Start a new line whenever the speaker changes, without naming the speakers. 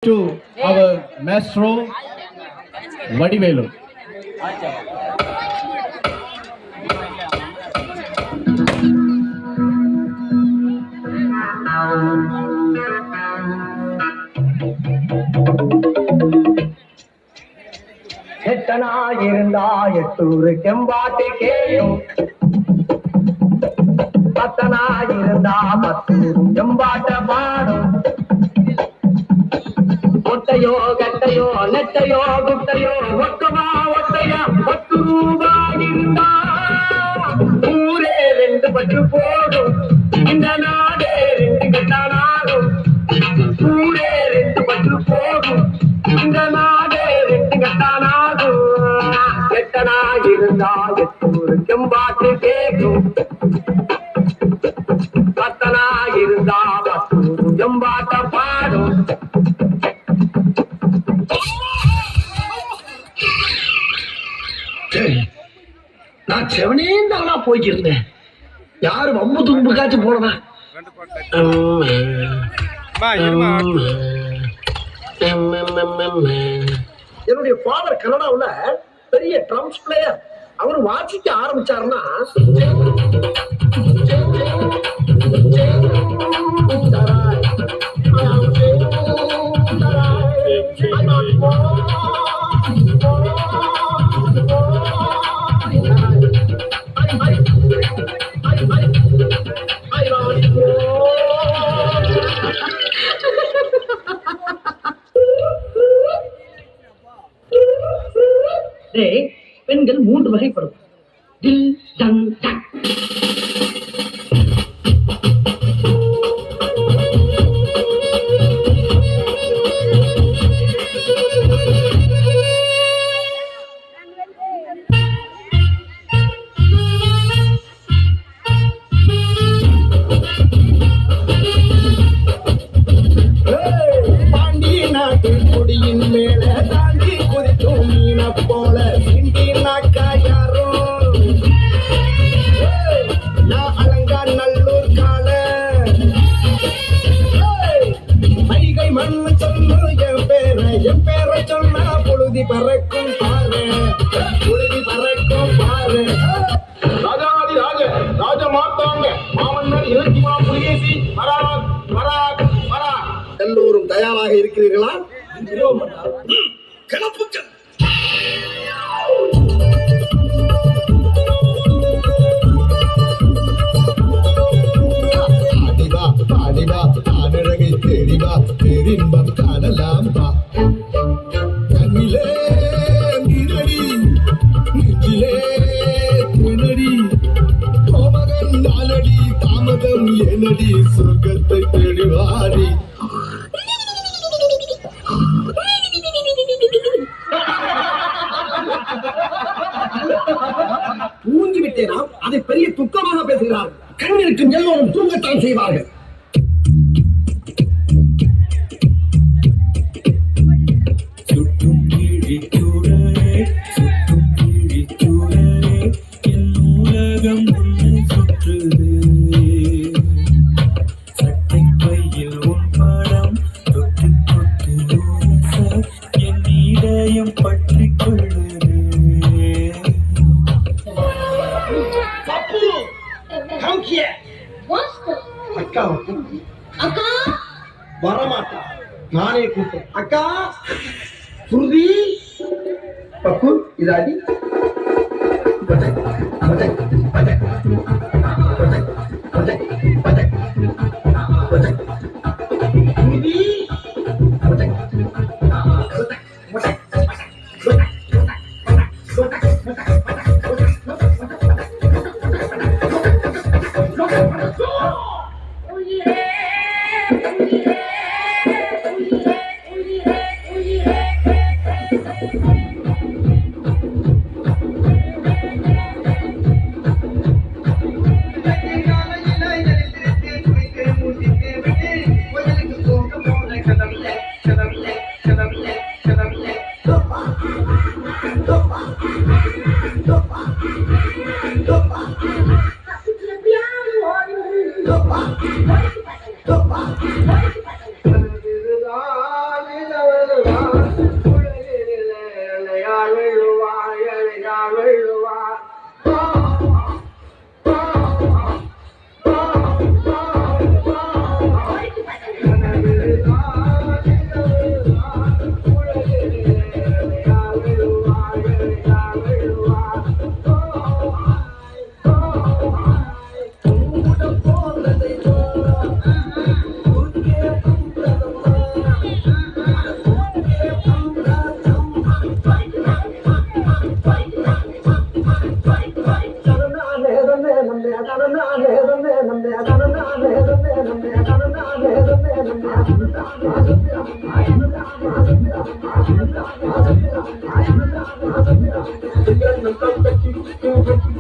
to our maestro Vadivelu.
எட்டனாயிருந்தா எட்டூரு செம்பாட்டு கேட்டும், பத்தனாயிருந்தா பத்தூரு செம்பாட்ட பாடும். ஒட்டையோ கட்டையோ நெட்டையோ குட்டையோ ஒட்டமா ஒட்டையா 10 ரூபாய் இருந்தா ஊரே 2 பட்டு போடும். இந்த நாடே 2 கட்டானாலும் ஊரே 2 பட்டு போடும். இந்த நாடே 2 கட்டானாகும். எட்டனாயிருந்தா எட்டூரு செம்பாட்டு கேட்கும், பத்தனாயிருந்தா பத்தூரு செம்பாட்ட பாடும்.
நான் செவனேந்தாங்களா போய்க்கிருந்தேன். யாரு வம்பு தும்புக்காச்சும் போனதா? என்னுடைய ஃபாதர் கனடாவுல பெரிய ட்ரம்ஸ் பிளேயர். அவர் வாசிக்க ஆரம்பிச்சாருன்னா பெண்கள் 3 வகைப்படும். தில் தங் தங். பாண்டி நாட்டு கொடியின் மேல தாண்டி குதிக்கும் மீன போல சிண்டி நாக்காயாரோ. நான் அலங்கா நல்லூர் கால மைகை மண்ணு சொல்லு என் பேரை சொன்னா புழுதி பறக்கும் பாரு, புழுதி பறக்கும் பாரு. ராஜாதி ராஜ ராஜ மாத்தாங்க மாமன்னர் இலக்கிமா புலிகேசி மராக் மராக் மராக். எல்லோரும் தயாராக இருக்கிறீர்களா? கிளப்புக்கள். ஆடிவா ஆடிவா ஆனழகை தெரிவா பெரின்பம் காணலாம் வா. கண்ணிலே நீரடி நெஞ்சிலே திணறி கோமகன் நாளடி தாமதம் எனடி சொர்க்கத்தை தெளிவாடி. தூங்கிவிட்டேனா? அதை பெரிய துக்கமாக பேசுகிறார். கண் இருக்கும் எல்லோரும் தூங்கத்தான் செய்வார்கள். அக்கா வரமாட்டா, நானே கூட்டம். அக்கா சுருதி பப்பு இதாடி Thank you.